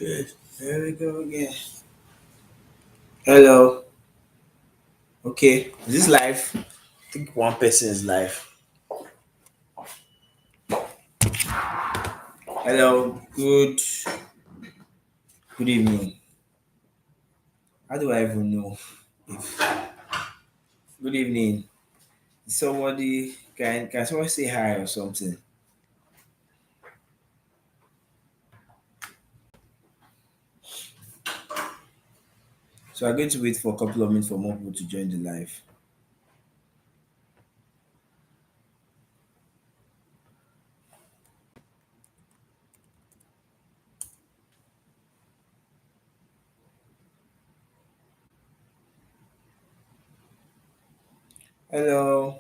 Shit. Here we go again. Hello. Okay. Is this live? I think one person is live. Hello. Good evening. How do I even know? If good evening. Somebody can someone say hi or something? So I'm going to wait for a couple of minutes for more people to join the live. Hello.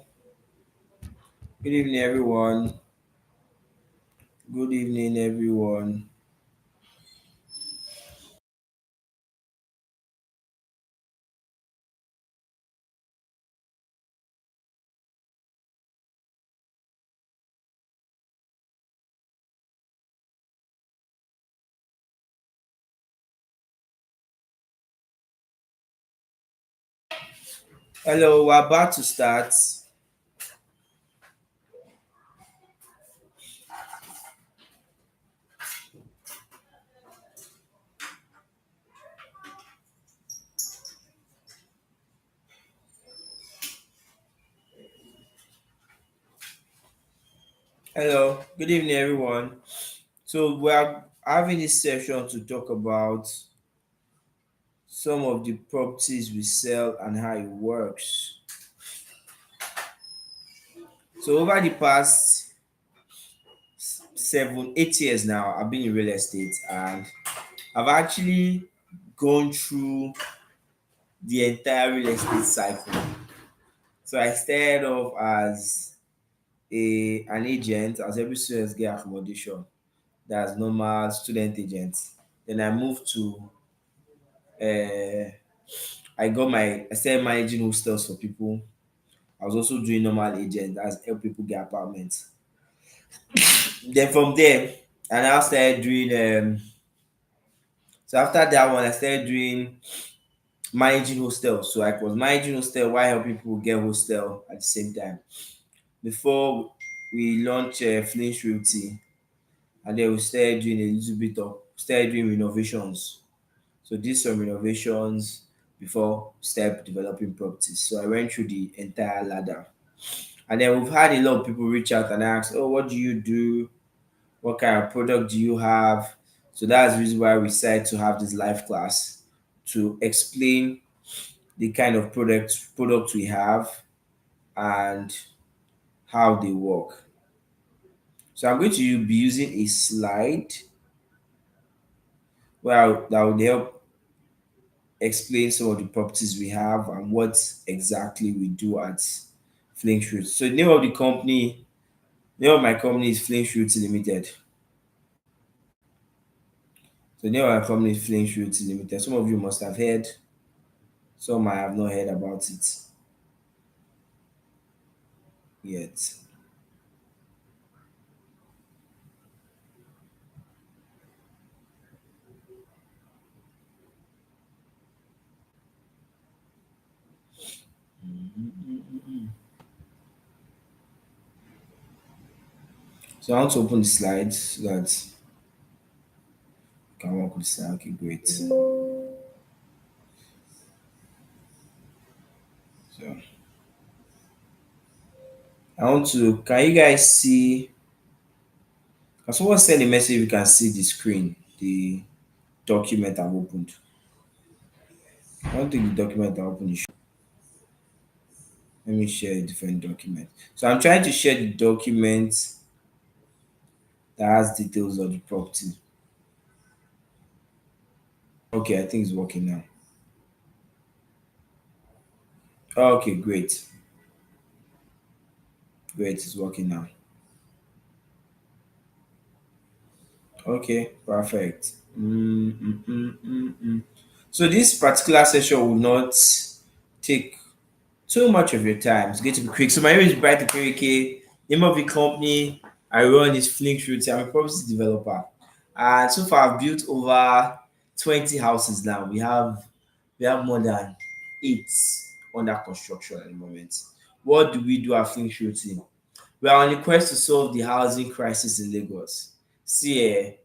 Good evening everyone. Good evening everyone. Hello, we're about to start. Hello, good evening everyone. So we are having this session to talk about some of the properties we sell and how it works. So over the past 7, 8 years now, I've been in real estate and I've actually gone through the entire real estate cycle. So I started off as an agent, as every student get accommodation. That's normal student agent. Then I moved to uh, I started managing hostels for people. I was also doing normal agent as help people get apartments. Then from there, I now started doing so after that one I started doing managing hostels. So I was managing hostel while helping people get hostel at the same time. Before we launched FlinX Realty, and then we started doing a little bit of started doing renovations. So did some renovations before we started developing properties. So I went through the entire ladder. And then we've had a lot of people reach out and ask, oh, what do you do? What kind of product do you have? So that's the reason why we decided to have this live class to explain the kind of product we have and how they work. So I'm going to be using a slide that will help explain some of the properties we have and what exactly we do at FlinX Realty. So the name of my company is FlinX Realty Limited. So the name of my company is FlinX Realty Limited. Some of you must have heard, some I have not heard about it yet. So I want to open the slides so that you can work with the slide. Okay, great. So can you guys see? Can someone send a message if you can see the screen, the document I've opened? I don't think the document I opened is. Let me share a different document. So I'm trying to share the document that has details of the property. Okay, I think it's working now. Okay, great. Great, it's working now. Okay, perfect. So this particular session will not take too much of your time. It's going to be quick. So my name is Bright Okereke. Name of the company I run is FlinX Realty. I'm a property developer. And so far I've built over 20 houses now. We have more than 8 under construction at the moment. What do we do at FlinX Realty? We are on a quest to solve the housing crisis in Lagos. See,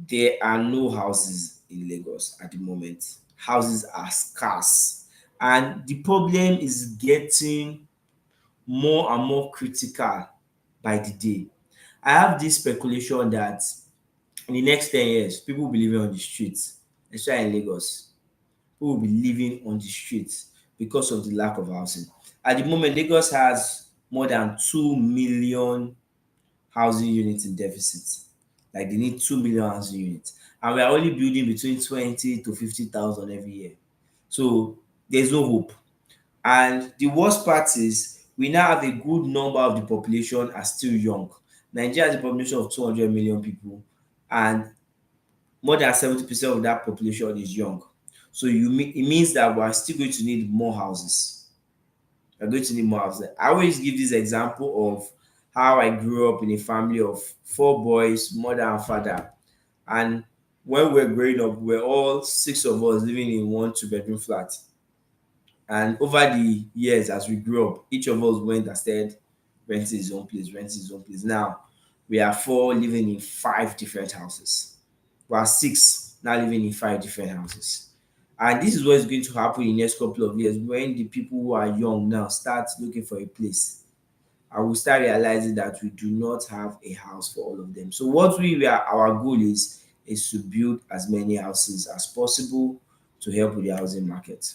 there are no houses in Lagos at the moment. Houses are scarce, and the problem is getting more and more critical by the day. I have this speculation that in the next 10 years, people will be living on the streets, especially in Lagos. People will be living on the streets because of the lack of housing. At the moment, Lagos has more than 2 million housing units in deficit. Like they need 2 million housing units. And we are only building between 20 to 50,000 every year. So there's no hope. And the worst part is we now have a good number of the population are still young. Nigeria has a population of 200 million people, and more than 70% of that population is young. So it means that we are still going to need more houses. We're going to need more houses. I always give this example of how I grew up in a family of 4 boys, mother and father. And when we were growing up, we were all 6 of us living in one two-bedroom flat. And over the years, as we grew up, each of us went and started renting his own place, renting his own place. Now we are 4 living in 5 different houses. We are 6 now living in 5 different houses. And this is what is going to happen in the next couple of years when the people who are young now start looking for a place. I will start realizing that we do not have a house for all of them. So what our goal is to build as many houses as possible to help with the housing market.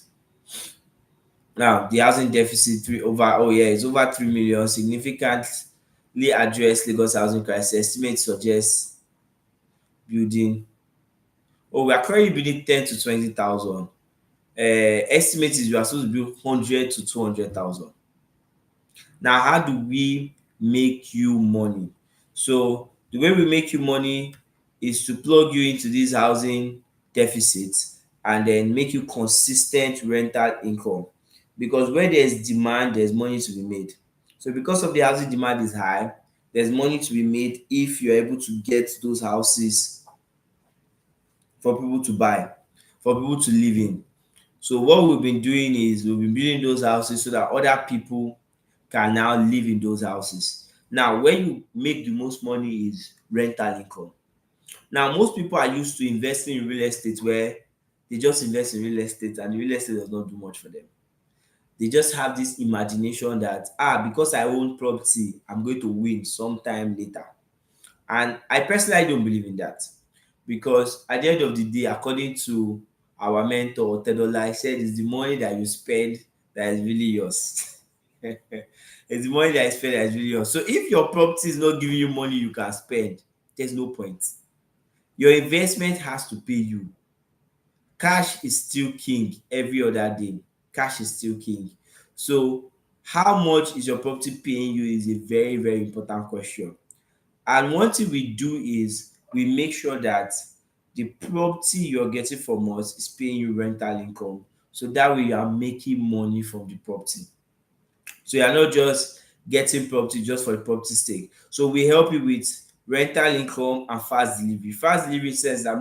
Now, the housing deficit it's over 3 million, significantly address Lagos housing crisis. Estimates suggest building we are currently building 10 to 20,000. Estimate is we are supposed to build 100 to 200,000. Now, how do we make you money? So the way we make you money is to plug you into this housing deficit and then make you consistent rental income. Because where there's demand, there's money to be made. So because of the housing demand is high, there's money to be made if you're able to get those houses for people to buy, for people to live in. So what we've been doing is we've been building those houses so that other people can now live in those houses. Now, where you make the most money is rental income. Now, most people are used to investing in real estate where they just invest in real estate and the real estate does not do much for them. They just have this imagination that, because I own property, I'm going to win sometime later. And I personally don't believe in that, because at the end of the day, according to our mentor Tedola, he said it's the money that you spend that is really yours. It's the money that you spend that is really yours. So if your property is not giving you money you can spend, there's no point. Your investment has to pay you. Cash is still king every other day. Cash is still king. So how much is your property paying you is a very, very important question. And one thing we do is we make sure that the property you're getting from us is paying you rental income. So that way you are making money from the property. So you are not just getting property just for the property sake. So we help you with rental income and fast delivery. Fast delivery says that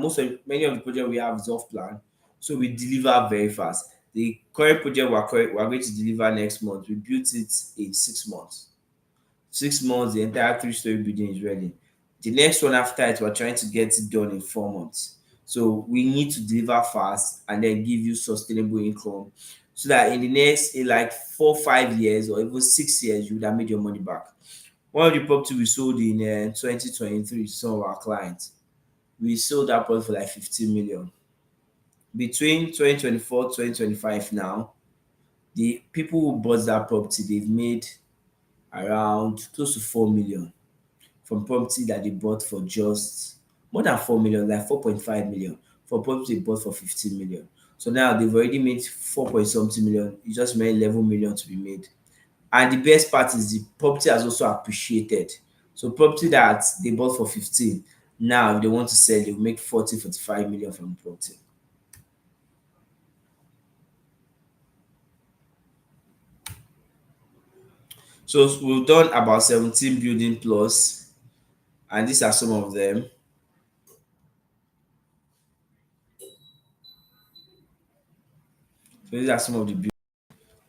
many of the projects we have is off plan. So we deliver very fast. The current project we are going to deliver next month, we built it in 6 months. 6 months, the entire three-story building is ready. The next one after it, we're trying to get it done in 4 months. So we need to deliver fast and then give you sustainable income so that in the next, in like 4 5 years or even 6 years, you would have made your money back. One of the property we sold in 2023 to some of our clients, we sold that property for like 15 million. Between 2024 2025 now, the people who bought that property, they've made around close to 4 million from property that they bought for just more than 4 million, like 4.5 million, for property they bought for 15 million. So now they've already made 4 point something million. It just made 11 million to be made. And the best part is the property has also appreciated. So property that they bought for 15, now if they want to sell, they will make 40 45 million from the property. So we've done about 17 building plus, and these are some of them. So these are some of the buildings.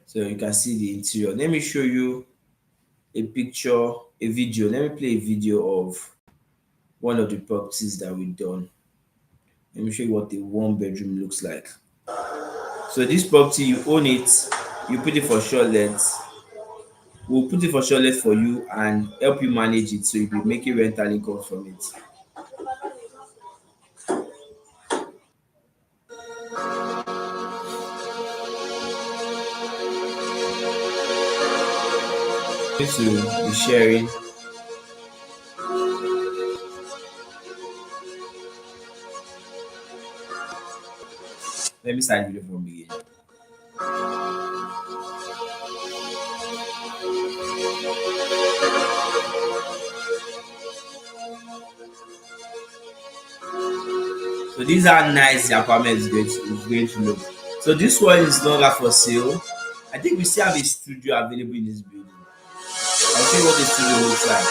So you can see the interior. Let me show you a picture, a video. Let me play a video of one of the properties that we've done. Let me show you what the one bedroom looks like. So this property, you own it, you put it for short let. We'll put it for short let for you and help you manage it so you'll be making rental income from it. Going to be sharing. Let me start the video from the beginning. So these are nice the apartment is going to look. So this one is no longer for sale. I think we still have a studio available in this building. I'll show you what the studio looks like.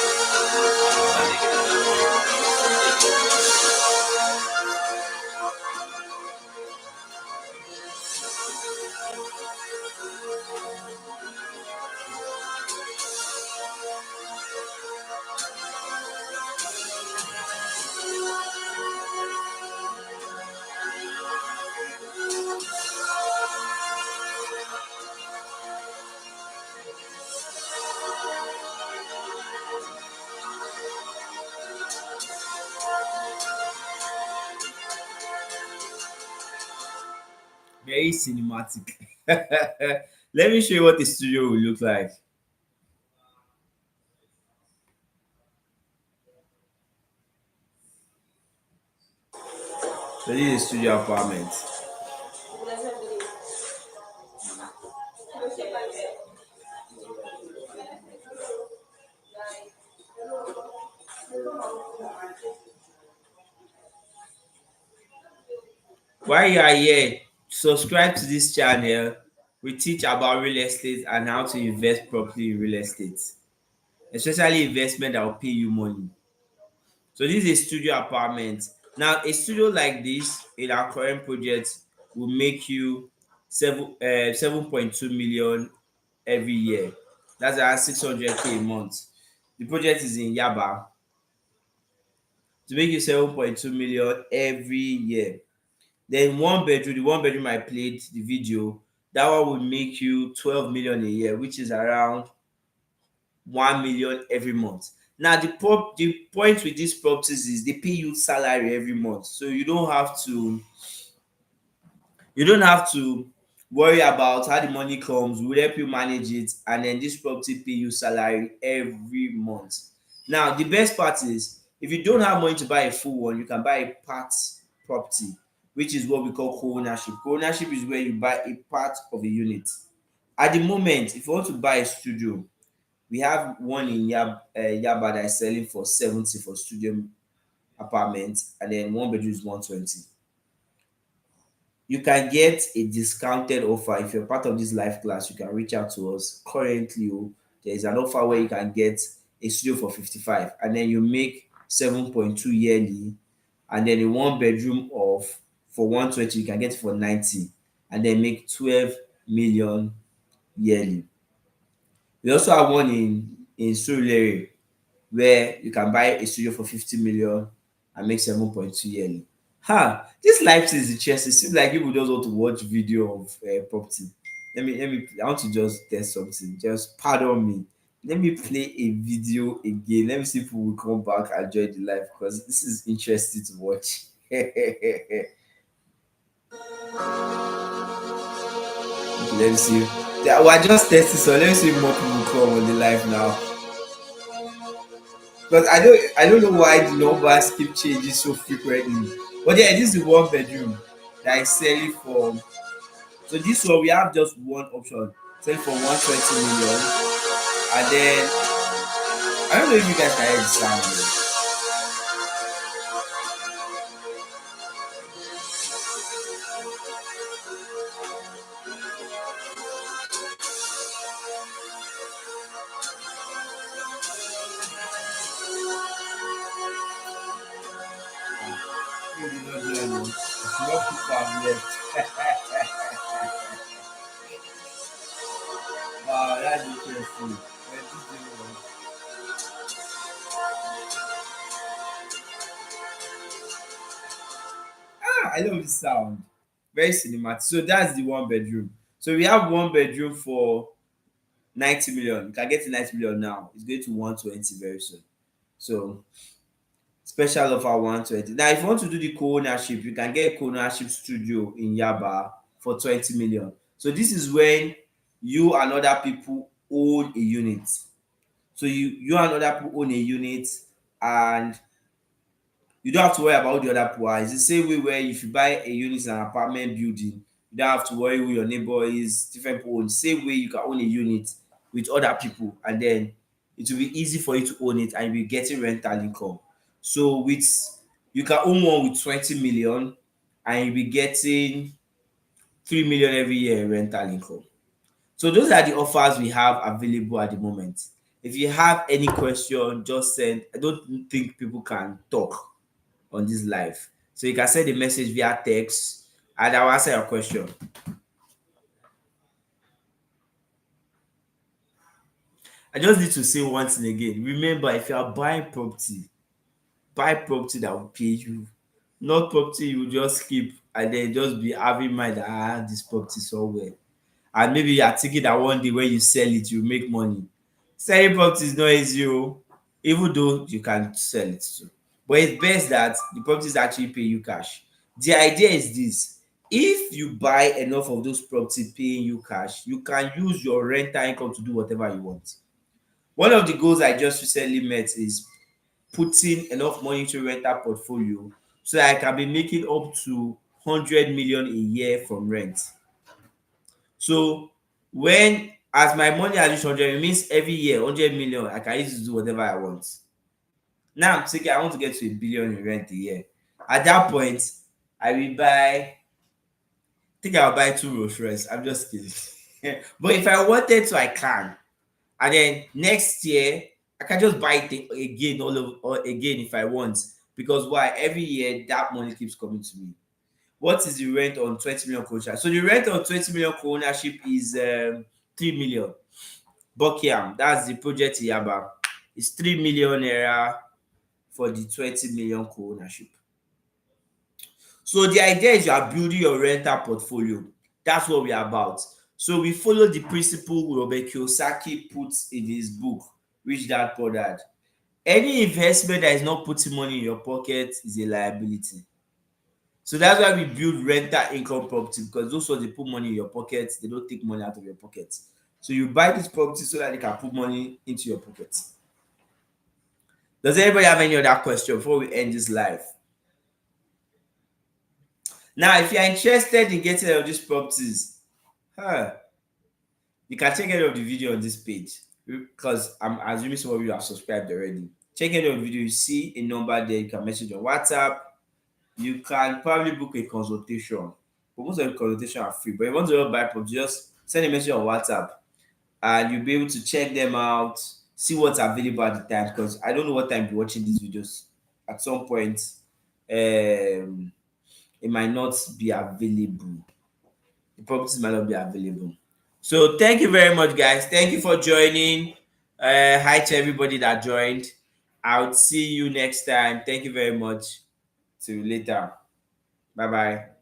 Very cinematic. Let me show you what the studio will look like. So this is a studio apartment. While you are here, subscribe to this channel. We teach about real estate and how to invest properly in real estate, especially investment that will pay you money. So this is a studio apartment. Now, a studio like this in our current project will make you 7.2 million every year. That's around 600K a month. The project is in Yaba to make you 7.2 million every year. Then one bedroom, the one bedroom I played the video, that one will make you 12 million a year, which is around 1 million every month. Now the point with these properties is they pay you salary every month. So you don't have to worry about how the money comes. We'll help you manage it, and then this property pay you salary every month. Now the best part is if you don't have money to buy a full one, you can buy a part property, which is what we call co-ownership. Co-ownership is where you buy a part of a unit. At the moment, if you want to buy a studio, we have one in Yaba that is selling for 70 for studio apartment, and then one bedroom is 120. You can get a discounted offer. If you're part of this live class, you can reach out to us. Currently, there is an offer where you can get a studio for 55 and then you make 7.2 yearly, and then a one bedroom of for 120 you can get it for 90 and then make 12 million yearly. We also have one in Surulere where you can buy a studio for 50 million and make 7.2 yearly. This life is interesting. It seems like people just want to watch video of property. I want to just test something. Just pardon me. Let me play a video again. Let me see if people will come back and join the live because this is interesting to watch. Okay, let me see. We're just testing, so let me see if more people come on the live now. Because I don't know why the numbers keep changing so frequently. But yeah, this is the one bedroom that is selling for. So this one we have just one option, selling for 120 million. And then I don't know if you guys can hear the sound. Maybe not join us. More people have left. that's interesting. This thing I love the sound. Very cinematic. So that's the one bedroom. So we have one bedroom for 90 million. You can get to 90 million now. It's going to 120 very soon. So special offer 120. Now, if you want to do the co-ownership, you can get a co-ownership studio in Yaba for 20 million. So this is when you and other people own a unit. So you and other people own a unit, and you don't have to worry about the other people. It's the same way where if you buy a unit in an apartment building, you don't have to worry who your neighbor is, different people own. Same way you can own a unit with other people, and then it will be easy for you to own it and you'll be getting rental income. So with you can own one with 20 million and you'll be getting 3 million every year in rental income. So those are the offers we have available at the moment. If you have any question, just send. I don't think people can talk on this live. So you can send a message via text and I'll answer your question. I just need to say one thing again. Remember, if you are buying property, buy property that will pay you. Not property you will just keep and then just be having mind that I have this property somewhere. And maybe you are thinking that one day when you sell it, you make money. Selling property is not easy, oh, even though you can sell it too. But it's best that the properties actually pay you cash. The idea is this: if you buy enough of those property paying you cash, you can use your rental income to do whatever you want. One of the goals I just recently met is putting enough money into rental portfolio so that I can be making up to 100 million a year from rent. So when as my money has reached 100, it means every year 100 million I can use to do whatever I want. Now I'm thinking I want to get to a billion in rent a year. At that point, I will buy, think I'll buy two Rolls Royce. I'm just kidding. But if I wanted to, I can. And then next year, I can just buy it again all over or again if I want. Because why? Every year that money keeps coming to me. What is the rent on 20 million co-ownership? So the rent on 20 million co-ownership is 3 million. Buckingham, that's the project in Yaba. It's 3 million naira for the 20 million co-ownership. So the idea is you are building your rental portfolio. That's what we are about. So we follow the principle Robert Kiyosaki puts in his book, Rich Dad Poor Dad. Any investment that is not putting money in your pocket is a liability. So that's why we build rental income property, because those ones they put money in your pocket, they don't take money out of your pocket. So you buy this property so that they can put money into your pocket. Does anybody have any other question before we end this live? Now, if you are interested in getting all these properties, huh, you can check any of the video on this page because I'm assuming some of you have subscribed already. Check any of the video, you see a number there, you can message on WhatsApp. You can probably book a consultation. But most of the consultations are free. But if you want to buy property, just send a message on WhatsApp and you'll be able to check them out, see what's available at the time. Because I don't know what time you're watching these videos. At some point, it might not be available. The properties might not be available. So thank you very much, guys. Thank you for joining. Hi to everybody that joined. I'll see you next time. Thank you very much. See you later. Bye bye.